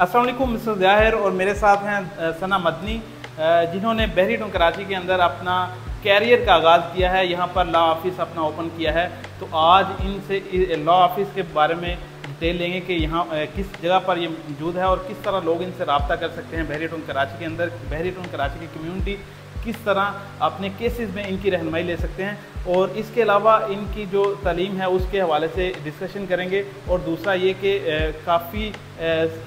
अस्सलाम वालेकुम मिस्टर ज़ाहिर और मेरे साथ हैं सना मदनी, जिन्होंने बहरीन कराची के अंदर अपना कैरियर का आगाज़ किया है, यहाँ पर लॉ ऑफिस अपना ओपन किया है। तो आज इनसे लॉ ऑफिस के बारे में डिटेल लेंगे कि यहाँ किस जगह पर ये मौजूद है और किस तरह लोग इनसे रब्ता कर सकते हैं। बहरीन कराची के अंदर बहरीन कराची की कम्यूनिटी किस तरह अपने केसेस में इनकी रहनुमाई ले सकते हैं, और इसके अलावा इनकी जो तालीम है उसके हवाले से डिस्कशन करेंगे। और दूसरा ये कि काफ़ी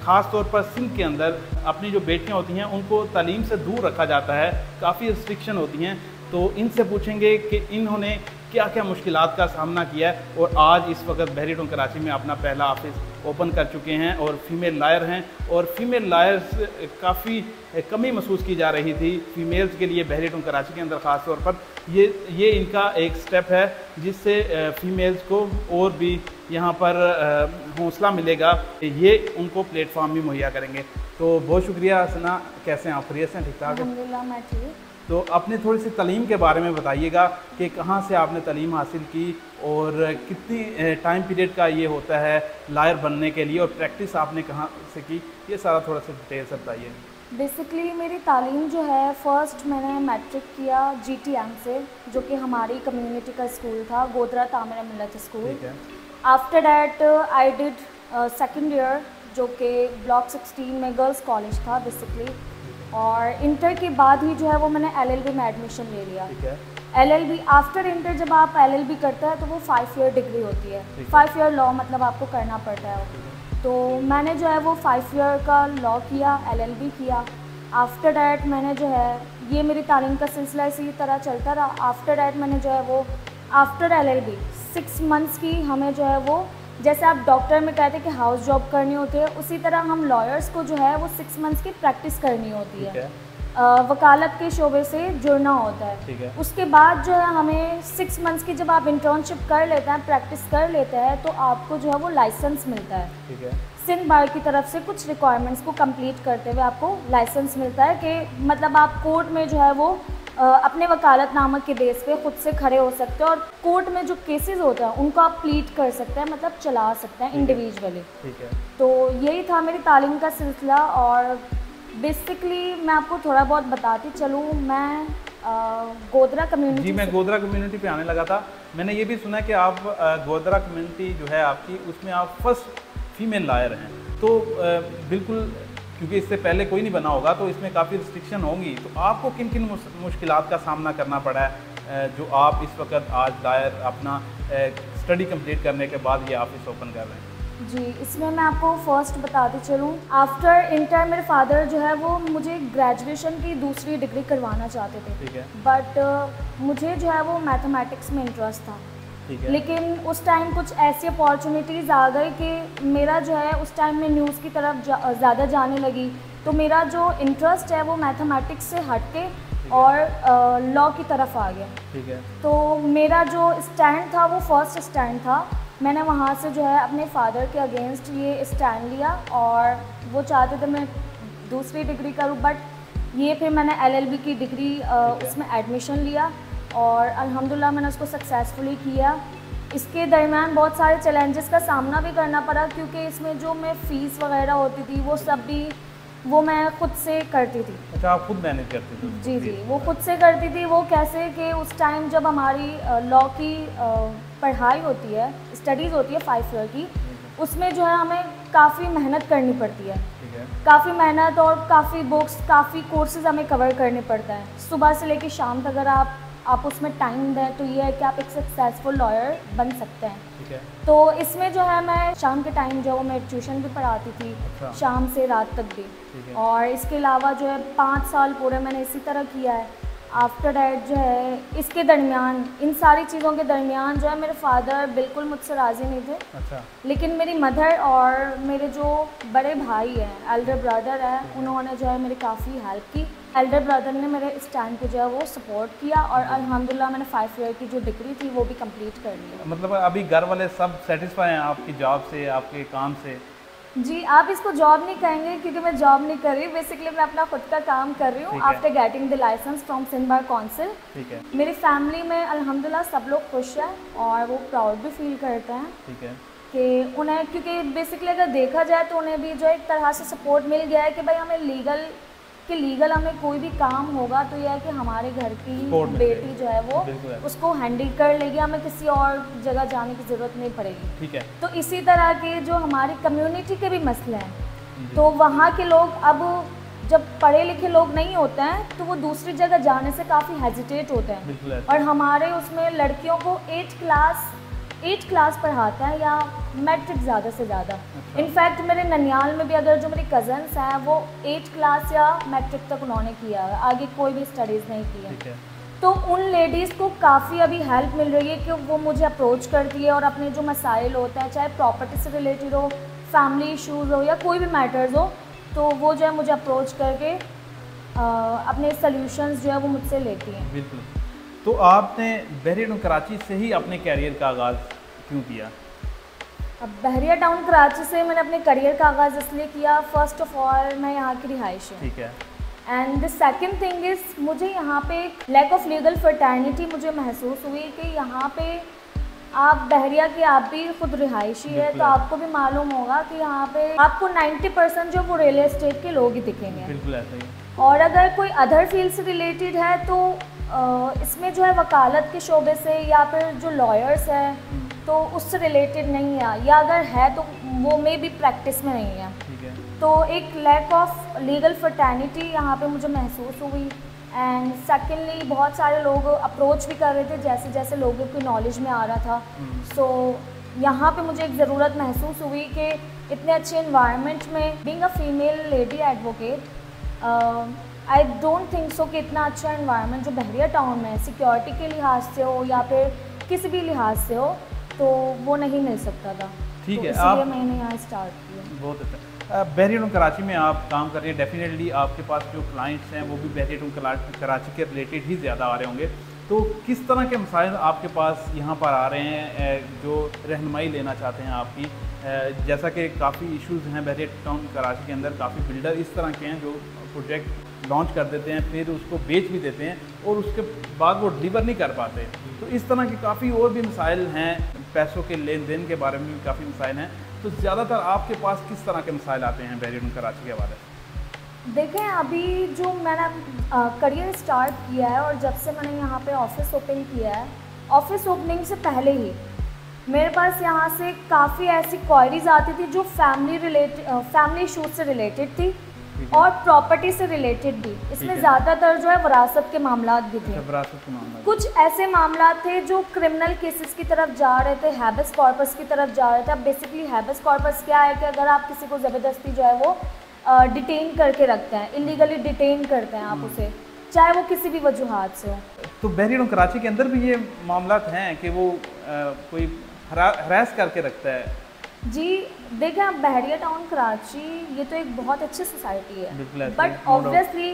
ख़ास तौर पर सिंध के अंदर अपनी जो बेटियां होती हैं उनको तालीम से दूर रखा जाता है, काफ़ी रिस्ट्रिक्शन होती हैं। तो इनसे पूछेंगे कि इन्होंने क्या क्या मुश्किलात का सामना किया है, और आज इस वक्त बहरीन कराची में अपना पहला ऑफिस ओपन कर चुके हैं और फीमेल लायर हैं। और फीमेल लायर्स काफ़ी कमी महसूस की जा रही थी फ़ीमेल्स के लिए बहरीन कराची के अंदर ख़ास तौर पर। ये इनका एक स्टेप है जिससे फ़ीमेल्स को और भी यहाँ पर हौसला मिलेगा, ये उनको प्लेटफॉर्म भी मुहैया करेंगे। तो बहुत शुक्रिया सना, कैसे हैं आप? खैरियत से? ठीक ठाक है, अल्हम्दुलिल्लाह मैं ठीक। तो अपने थोड़ी सी तालीम के बारे में बताइएगा कि कहाँ से आपने तालीम हासिल की और कितनी टाइम पीरियड का ये होता है लायर बनने के लिए, और प्रैक्टिस आपने कहाँ से की, ये सारा थोड़ा सा डिटेल से बताइए। बेसिकली मेरी तालीम जो है, फ़र्स्ट मैंने मैट्रिक किया GTM से, जो कि हमारी कम्युनिटी का स्कूल था, Godhra Tamir Millat school. After that I did second year जो कि ब्लॉक 16 में गर्ल्स कॉलेज था बेसिकली, और इंटर के बाद ही जो है वो मैंने LLB में एडमिशन ले लिया। LLB आफ्टर इंटर जब आप LLB करते हैं तो वो 5 ईयर डिग्री होती है, 5 ईयर लॉ मतलब आपको करना पड़ता है। तो मैंने जो है वो 5 ईयर का लॉ किया, LLB किया। आफ्टर डैट मैंने जो है, ये मेरी तालीम का सिलसिला इसी तरह चलता रहा। आफ्टर डैट मैंने जो है वो आफ्टर LLB 6 मंथ्स की, हमें जो है वो जैसे आप डॉक्टर में कहते हैं कि हाउस जॉब करनी होती है, उसी तरह हम लॉयर्स को जो है वो 6 मंथ्स की प्रैक्टिस करनी होती है। वकालत के शोबे से जुड़ना होता है। उसके बाद जो है हमें 6 मंथ्स की जब आप इंटर्नशिप कर लेते हैं, प्रैक्टिस कर लेते हैं, तो आपको जो है वो लाइसेंस मिलता है। सिंध बार की तरफ से कुछ रिक्वायरमेंट्स को कंप्लीट करते हुए आपको लाइसेंस मिलता है कि मतलब आप कोर्ट में जो है वो अपने वकालतनामा के बेस पे खुद से खड़े हो सकते हैं, और कोर्ट में जो केसेस होते हैं उनको आप प्लीट कर सकते हैं, मतलब चला सकते हैं इंडिविजुअली। तो यही था मेरी तालीम का सिलसिला। और बेसिकली मैं आपको थोड़ा बहुत बताती चलूँ, मैं गोदरा कम्युनिटी जी, मैं गोदरा कम्युनिटी पे आने लगा था। मैंने ये भी सुना है कि आप गोदरा कम्युनिटी जो है आपकी, उसमें आप फर्स्ट फीमेल लायर हैं। तो बिल्कुल, क्योंकि इससे पहले कोई नहीं बना होगा तो इसमें काफ़ी रिस्ट्रिक्शन होंगी। तो आपको किन किन मुश्किलात का सामना करना पड़ा है जो आप इस वक्त आज लायर अपना स्टडी कंप्लीट करने के बाद ये ऑफिस ओपन कर रहे हैं? जी, इसमें मैं आपको फर्स्ट बताती चलूँ, आफ्टर इंटर मेरे फादर जो है वो मुझे ग्रेजुएशन की दूसरी डिग्री करवाना चाहते थे। ठीक है। बट मुझे जो है वो मैथमेटिक्स में इंटरेस्ट था। लेकिन उस टाइम कुछ ऐसी अपॉर्चुनिटीज़ आ गई कि मेरा जो है उस टाइम में न्यूज़ की तरफ ज़्यादा जाने लगी, तो मेरा जो इंटरेस्ट है वो मैथमेटिक्स से हट के और लॉ की तरफ आ गया। ठीक है। तो मेरा जो स्टैंड था वो फर्स्ट स्टैंड था। मैंने वहाँ से जो है अपने फादर के अगेंस्ट ये स्टैंड लिया, और वो चाहते थे मैं दूसरी डिग्री करूँ, बट ये फिर मैंने LLB की डिग्री उसमें एडमिशन लिया, और अल्हम्दुलिल्लाह मैंने उसको सक्सेसफुली किया। इसके दरमियान बहुत सारे चैलेंजेस का सामना भी करना पड़ा, क्योंकि इसमें जो मैं फ़ीस वगैरह होती थी वो सब भी वो मैं खुद से करती थी। अच्छा, आप खुद मैनेज करती थी? जी जी, वो खुद से करती थी। वो कैसे कि उस टाइम जब हमारी लॉ की पढ़ाई होती है, स्टडीज़ होती है 5 ईयर की, उसमें जो है हमें काफ़ी मेहनत करनी पड़ती है। काफ़ी मेहनत और काफ़ी बुक्स, काफ़ी कोर्सेज हमें कवर करने पड़ता है। सुबह से लेकर शाम तक अगर आप उसमें टाइम दें तो ये है कि आप एक सक्सेसफुल लॉयर बन सकते हैं। ठीक है। तो इसमें जो है मैं शाम के टाइम जो है मैं ट्यूशन भी पढ़ाती थी। अच्छा। शाम से रात तक भी। और इसके अलावा जो है 5 साल पूरे मैंने इसी तरह किया है। आफ्टर डैट जो है इसके दरमियान, इन सारी चीज़ों के दरमियान जो है मेरे फादर बिल्कुल मुझसे राज़ी नहीं थे। अच्छा। लेकिन मेरी मदर और मेरे जो बड़े भाई हैं, एल्डर ब्रदर है, उन्होंने जो है मेरी काफ़ी हेल्प की। एल्डर ब्रदर ने मेरे स्टैंड को जो है वो सपोर्ट किया, और अल्हम्दुलिल्लाह मैंने 5 ईयर की जो डिग्री थी वो भी कंप्लीट कर ली। मतलब अभी घर वाले सब सेटिस्फाई हैं आपकी जॉब से, आपके काम से? जी, आप इसको जॉब नहीं कहेंगे क्योंकि मैं जॉब नहीं कर रही। बेसिकली मैं अपना खुद का काम कर रही हूँ after getting the license from Sindh bar council. ठीक है। मेरी फैमिली में अल्हम्दुलिल्लाह सब लोग खुश हैं और वो प्राउड भी फील करते हैं। ठीक है। कि उन्हें, क्योंकि बेसिकली अगर देखा जाए तो उन्हें भी जो एक तरह से सपोर्ट मिल गया है कि भाई हमें लीगल हमें कोई भी काम होगा तो यह है कि हमारे घर की बेटी जो है वो उसको हैंडल कर लेगी, हमें किसी और जगह जाने की ज़रूरत नहीं पड़ेगी। ठीक है। तो इसी तरह के जो हमारी कम्युनिटी के भी मसले हैं, तो वहाँ के लोग अब जब पढ़े लिखे लोग नहीं होते हैं तो वो दूसरी जगह जाने से काफ़ी हेजिटेट होते हैं। और हमारे उसमें लड़कियों को 8 क्लास पढ़ाता है या मैट्रिक ज़्यादा से ज़्यादा। इनफैक्ट मेरे ननियाल में भी अगर जो मेरी कज़न्स हैं वो 8 क्लास या मैट्रिक तक उन्होंने किया है, आगे कोई भी स्टडीज़ नहीं की है। तो उन लेडीज़ को काफ़ी अभी हेल्प मिल रही है कि वो मुझे अप्रोच करती है और अपने जो मसाइल होते हैं, चाहे प्रॉपर्टी से रिलेटेड हो, फैमिली इशूज़ हो या कोई भी मैटर्स हो, तो वो जो है मुझे अप्रोच करके अपने सॉल्यूशंस जो है वो मुझसे लेती हैं। बिल्कुल। तो आपने बहरिया टाउन कराची से ही अपने कैरियर का आगाज़ क्यों किया? अब बहरिया टाउन कराची से मैंने अपने करियर का आगाज़ इसलिए किया, फ़र्स्ट ऑफ़ ऑल मैं यहाँ की रिहाइश हूँ। ठीक है। And the second thing is, मुझे यहाँ पे लैक ऑफ लीगल फर्टर्निटी मुझे महसूस हुई कि यहाँ पे आप बहरिया के आप भी खुद रिहायशी है तो आपको भी मालूम होगा कि यहाँ पे आपको 90% जो वो रियल एस्टेट के लोग ही दिखेंगे। बिल्कुल ऐसा ही। और अगर कोई अदर फील्ड से रिलेटेड है तो इसमें जो है वकालत के शोबे से या फिर जो लॉयर्स हैं तो उससे रिलेटेड नहीं है, या अगर है तो वो में भी प्रैक्टिस में नहीं है। ठीक है। तो एक लैक ऑफ लीगल फर्टर्निटी यहाँ पे मुझे महसूस हुई। एंड सेकेंडली बहुत सारे लोग अप्रोच भी कर रहे थे जैसे जैसे लोगों की नॉलेज में आ रहा था। सो यहाँ पे मुझे एक ज़रूरत महसूस हुई कि इतने अच्छे इन्वायरमेंट में being a female lady advocate I don't think so कि इतना अच्छा इन्वायरमेंट जो बहरिया टाउन में सिक्योरिटी के लिहाज से हो या फिर किसी भी लिहाज से हो तो वो नहीं मिल सकता था। ठीक तो है। इसलिए मैंने यहाँ स्टार्ट किया। बहुत अच्छा। बहरिया टाउन कराची में आप काम कर रहे हैं, डेफिनेटली आपके पास जो क्लाइंट्स हैं वो भी बहरिया टाउन कराची के रिलेटेड ही ज़्यादा आ रहे होंगे। तो किस तरह के मसाइल आपके पास यहाँ पर आ रहे हैं जो रहनुमाई लेना चाहते हैं आपकी? जैसा कि काफ़ी इश्यूज़ हैं बहरिया टाउन कराची के अंदर, काफ़ी बिल्डर इस तरह के हैं जो प्रोजेक्ट लॉन्च कर देते हैं फिर उसको बेच भी देते हैं और उसके बाद वो डिलीवर नहीं कर पाते। तो इस तरह की काफ़ी और भी मसाइल हैं, पैसों के लेन देन के बारे में भी काफ़ी मसाइल हैं। तो ज़्यादातर आपके पास किस तरह के मसाइल आते हैं बहरिया टाउन कराची के हवाले से? देखें, अभी जो मैंने करियर स्टार्ट किया है और जब से मैंने यहाँ पे ऑफिस ओपन किया है, ऑफिस ओपनिंग से पहले ही मेरे पास यहाँ से काफ़ी ऐसी क्वायरीज आती थी जो फैमिली इशूज से रिलेटेड थी और प्रॉपर्टी से रिलेटेड भी। इसमें ज़्यादातर जो है विरासत के मामला भी थे। कुछ ऐसे मामला थे जो क्रिमिनल केसेस की तरफ जा रहे थे, हैबस कॉर्पस की तरफ जा रहे थे। अब बेसिकली हैबस कॉर्पस क्या है कि अगर आप किसी को ज़बरदस्ती जो है वो डिटेन करके रखते हैं, इलीगली डिटेन करते हैं आप उसे, चाहे वो किसी भी वजूहात से हो। तो बहरिया टाउन कराची के अंदर भी ये मामला हैं कि वो कोई हरास करके रखता है? जी देखें, आप बहरिया टाउन कराची ये तो एक बहुत अच्छी सोसाइटी है, बट ऑब्वियसली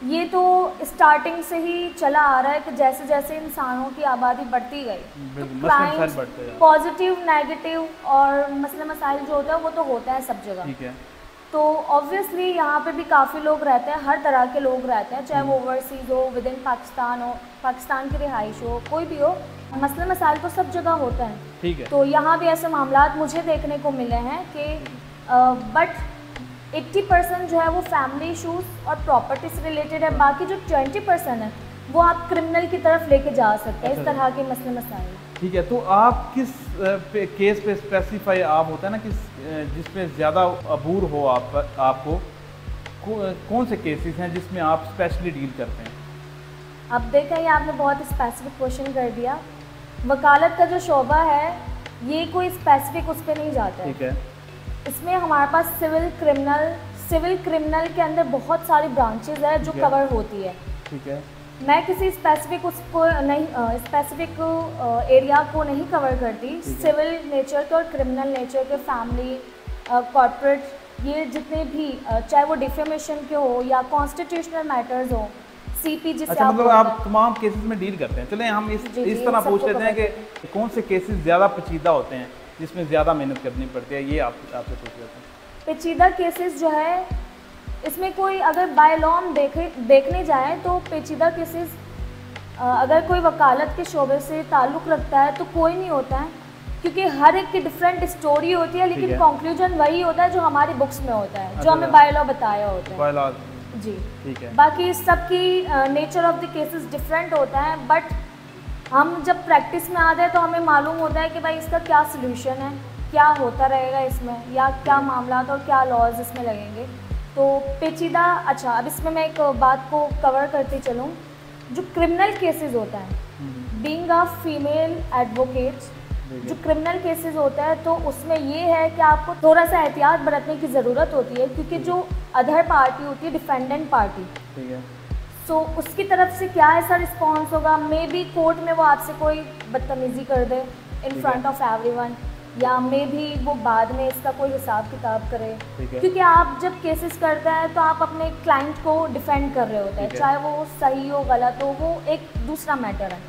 ये तो स्टार्टिंग से ही चला आ रहा है कि जैसे जैसे इंसानों की आबादी बढ़ती गई तो क्राइम पॉजिटिव नेगेटिव और मसले मसाइल जो होता है वो तो होता है सब जगह। ठीक है। तो ऑब्वियसली यहाँ पे भी काफ़ी लोग रहते हैं, हर तरह के लोग रहते हैं, चाहे वो ओवरसीज़ हो, विद इन पाकिस्तान हो, पाकिस्तान की रिहाइश हो, कोई भी हो, मसले मसाइल तो सब जगह होता है। ठीक है। तो यहाँ भी ऐसे मामला मुझे देखने को मिले हैं कि बट 80% जो है वो फैमिली इशूज़ और प्रॉपर्टी से रिलेटेड है, बाकी जो 20% है वो आप क्रिमिनल की तरफ लेके जा सकते हैं। इस तरह के मसले मसाइल। ठीक है। तो आप किस केस पे स्पेसिफाई आप होता है ना, किस जिस पे ज़्यादा अबूर हो आपको कौन से केसेस हैं जिसमें आप स्पेशली डील करते हैं? अब देखें, ये आपने बहुत स्पेसिफिक क्वेश्चन कर दिया। वकालत का जो शोबा है ये कोई स्पेसिफिक उस पर नहीं जाता है। ठीक है। इसमें हमारे पास सिविल क्रिमिनल के अंदर बहुत सारी ब्रांचेज है जो कवर होती है। ठीक है। मैं किसी स्पेसिफिक उसको नहीं स्पेसिफिक एरिया को नहीं कवर करती। सिविल नेचर के और क्रिमिनल नेचर के, फैमिली, कॉर्पोरेट, ये जितने भी चाहे वो डिफेमेशन के हो या कॉन्स्टिट्यूशनल मैटर्स हो, सीपी जिससे अच्छा, मतलब आप तमाम केसेस में डील करते हैं। चलें हम इस तरह पूछ लेते हैं कि कौन से केसेस ज़्यादा पेचीदा होते हैं जिसमें ज़्यादा मेहनत करनी पड़ती है, ये आपसे पूछ लेते हैं। पेचीदा केसेस जो है इसमें कोई अगर बाय लॉ हम देखने जाएँ तो पेचीदा केसेस अगर कोई वकालत के शोबे से ताल्लुक़ रखता है तो कोई नहीं होता है। क्योंकि हर एक की डिफरेंट स्टोरी होती है, लेकिन कंक्लूजन वही होता है जो हमारी बुक्स में होता है, जो हमें बाय लॉ बताया होता है जी। ठीक है। बाकी सबकी nature of the cases different होता है, बट हम जब प्रैक्टिस में आते हैं तो हमें मालूम होता है कि भाई इसका क्या सोल्यूशन है, क्या होता रहेगा इसमें, या क्या मामला और क्या लॉज इसमें लगेंगे। तो पेचीदा, अच्छा अब इसमें मैं एक बात को कवर करते चलूँ, जो क्रिमिनल केसेस होता है, बीइंग अ फीमेल एडवोकेट, जो क्रिमिनल केसेस होता है तो उसमें ये है कि आपको थोड़ा सा एहतियात बरतने की ज़रूरत होती है, क्योंकि जो अदर पार्टी होती है, डिफेंडेंट पार्टी, ठीक है, सो उसकी तरफ से क्या ऐसा रिस्पॉन्स होगा, मे बी कोर्ट में वो आपसे कोई बदतमीज़ी कर दे इन फ्रंट ऑफ एवरीवन, या मे भी वो बाद में इसका कोई हिसाब किताब करे, क्योंकि आप जब केसेस करते हैं तो आप अपने क्लाइंट को डिफेंड कर रहे होते हैं, चाहे वो सही हो गलत हो, वो एक दूसरा मैटर है।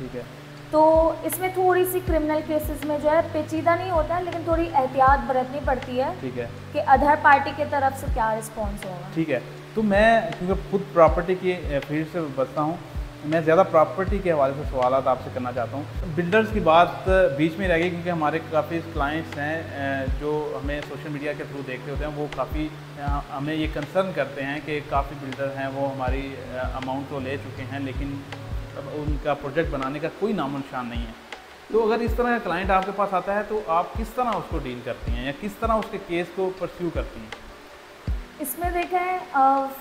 तो इसमें थोड़ी सी क्रिमिनल केसेस में जो है पेचीदा नहीं होता है, लेकिन थोड़ी एहतियात बरतनी पड़ती है, ठीक है, कि अदर पार्टी की तरफ से क्या रिस्पॉन्स होगा। ठीक है। तो मैं क्योंकि खुद प्रॉपर्टी की फील्ड से बचता हूँ, मैं ज़्यादा प्रॉपर्टी के हवाले से सवाल आपसे करना चाहता हूँ। बिल्डर्स की बात बीच में रह गई, क्योंकि हमारे काफ़ी क्लाइंट्स हैं जो हमें सोशल मीडिया के थ्रू देख रहे होते हैं, वो काफ़ी हमें ये कंसर्न करते हैं कि काफ़ी बिल्डर हैं वो हमारी अमाउंट तो ले चुके हैं, लेकिन उनका प्रोजेक्ट बनाने का कोई नामो निशान नहीं है। तो अगर इस तरह का क्लाइंट आपके पास आता है तो आप किस तरह उसको डील करती हैं, या किस तरह उसके केस को परस्यू करती हैं? इसमें देखें,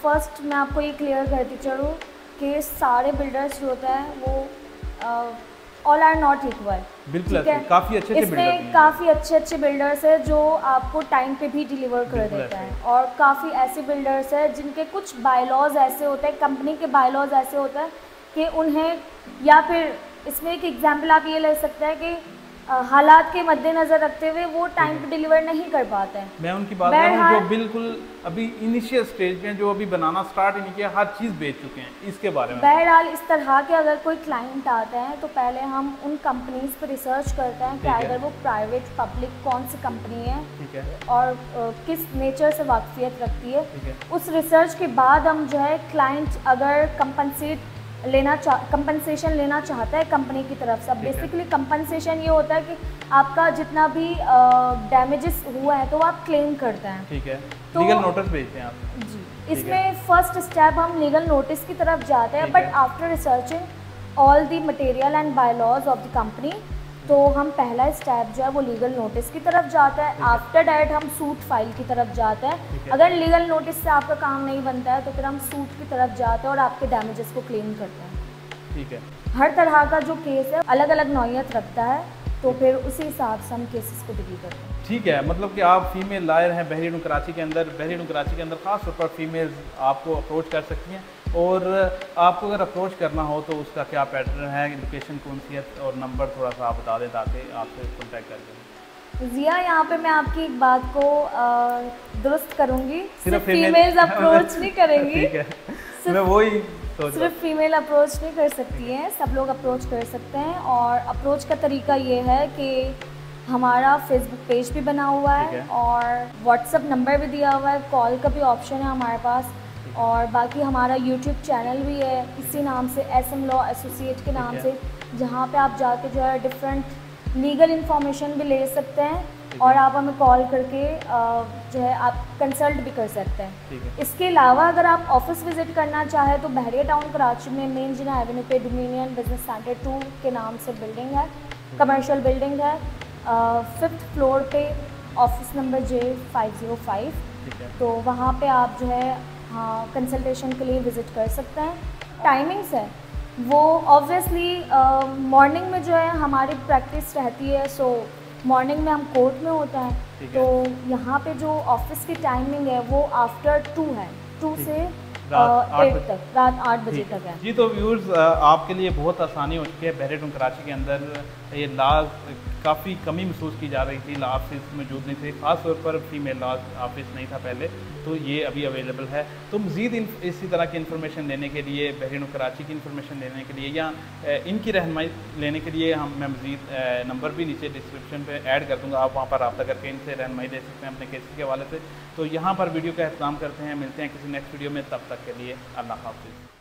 फर्स्ट मैं आपको ये क्लियर करती चलूँ कि सारे बिल्डर्स जो होता है वो ऑल आर नॉट इक्वल। बिल्कुल, काफ़ी अच्छे इसमें काफ़ी अच्छे बिल्डर्स हैं जो आपको टाइम पे भी डिलीवर कर देता है, और काफ़ी ऐसे बिल्डर्स हैं जिनके कुछ बायलॉज ऐसे होते हैं, कंपनी के बायलॉज ऐसे होते हैं कि उन्हें, या फिर इसमें एक एग्जांपल आप ये ले सकते हैं कि हालात के मद्देनज़र रखते हुए वो टाइम पे डिलीवर नहीं कर पाते हैं। मैं उनकी बात कर रहा हूँ जो बिल्कुल अभी इनिशियल स्टेज में, जो अभी बनाना स्टार्ट ही नहीं किया, हर चीज़ बेच चुके हैं, इसके बारे में। बहरहाल इस तरह के अगर कोई क्लाइंट आता है तो पहले हम उन कंपनीज पर रिसर्च करते हैं कि अगर वो प्राइवेट पब्लिक कौन सी कंपनी है, ठीक है, और किस नेचर से वाकफियत रखती है। उस रिसर्च के बाद हम जो है क्लाइंट अगर कंपनसेशन लेना चाहता है कंपनी की तरफ से। अब बेसिकली कंपनसेशन ये होता है कि आपका जितना भी डैमेजेस हुआ है तो आप क्लेम करते हैं, ठीक है, तो लीगल नोटिस भेजते हैं आप जी। इसमें फर्स्ट स्टेप हम लीगल नोटिस की तरफ जाते हैं, but after researching all the material and bylaws of the company, तो हम पहला स्टेप जो है वो लीगल नोटिस की तरफ जाता है। आफ्टर डैट हम सूट फाइल की तरफ जाते हैं। अगर लीगल नोटिस से आपका काम नहीं बनता है तो फिर हम सूट की तरफ जाते हैं और आपके डैमेजेस को क्लेम करते हैं, ठीक है। हर तरह का जो केस है अलग अलग नौयत रखता है, तो फिर उसी हिसाब से हम केसेस को डील करते हैं। ठीक है, मतलब कि आप फीमेल लायर हैं बहरीन कराची के अंदर। बहरीन कराची के अंदर ख़ास तौर पर फीमेल्स आपको अप्रोच कर सकती हैं, और आपको अगर अप्रोच करना हो तो उसका क्या पैटर्न है, लोकेशन कौन सी है, और नंबर थोड़ा सा आप बता दें ताकि आपसे कॉन्टैक्ट कर दें। जिया, यहाँ पे मैं आपकी एक बात को दुरुस्त करूँगी, सिर्फ फीमेल्स अप्रोच नहीं करेंगी। ठीक है, मैं वही सिर्फ फीमेल अप्रोच नहीं कर सकती हैं, सब लोग अप्रोच कर सकते हैं। और अप्रोच का तरीका ये है कि हमारा फेसबुक पेज भी बना हुआ है और व्हाट्सएप नंबर भी दिया हुआ है, कॉल का भी ऑप्शन है हमारे पास, और बाकी हमारा यूट्यूब चैनल भी है इसी नाम से, SM लॉ एसोसिएट के नाम से, जहाँ पे आप जाके जो है डिफरेंट लीगल इन्फॉर्मेशन भी ले सकते हैं, और आप हमें कॉल करके जो है आप कंसल्ट भी कर सकते हैं। इसके अलावा अगर आप ऑफिस विज़िट करना चाहें तो बहरिया टाउन कराची में मेन जिना एवेन्यू पे डोमिनियन बिजनेस सेंटर 2 के नाम से बिल्डिंग है, कमर्शियल बिल्डिंग है, 5th फ्लोर पे, ऑफिस नंबर J505। तो वहाँ पे आप जो है कंसल्टेशन के लिए विज़िट कर सकते हैं। टाइमिंग्स है वो ऑब्वियसली मॉर्निंग में जो है हमारी प्रैक्टिस रहती है, सो मॉर्निंग में हम कोर्ट में होता है, तो यहाँ पे जो ऑफिस की टाइमिंग है वो आफ्टर 2 है, 2 से 8 तक, रात 8 बजे तक है। जी, तो व्यूअर्स आपके लिए बहुत आसानी हो चुकी है। बहरीन कराची के अंदर ये लॉज काफ़ी कमी महसूस की जा रही थी, लॉ ऑफिस मौजूद नहीं थे, ख़ास तौर पर फीमेल लॉ ऑफिस नहीं था पहले, तो ये अभी अवेलेबल है। तो मज़ीद इसी तरह की इन्फॉर्मेशन लेने के लिए, बहरीन कराची की इन्फॉर्मेशन लेने के लिए, या इनकी रहनुमाई लेने के लिए मैं मज़ीद नंबर भी नीचे डिस्क्रिप्शन पे ऐड कर दूँगा, आप वहाँ पर रब्ता करके इनसे रहनुमाई ले सकते हैं अपने केस के हवाले से। तो यहाँ पर वीडियो का एहतमाम करते हैं, मिलते हैं किसी नेक्स्ट वीडियो में, तब तक के लिए अल्लाह हाफ़िज़।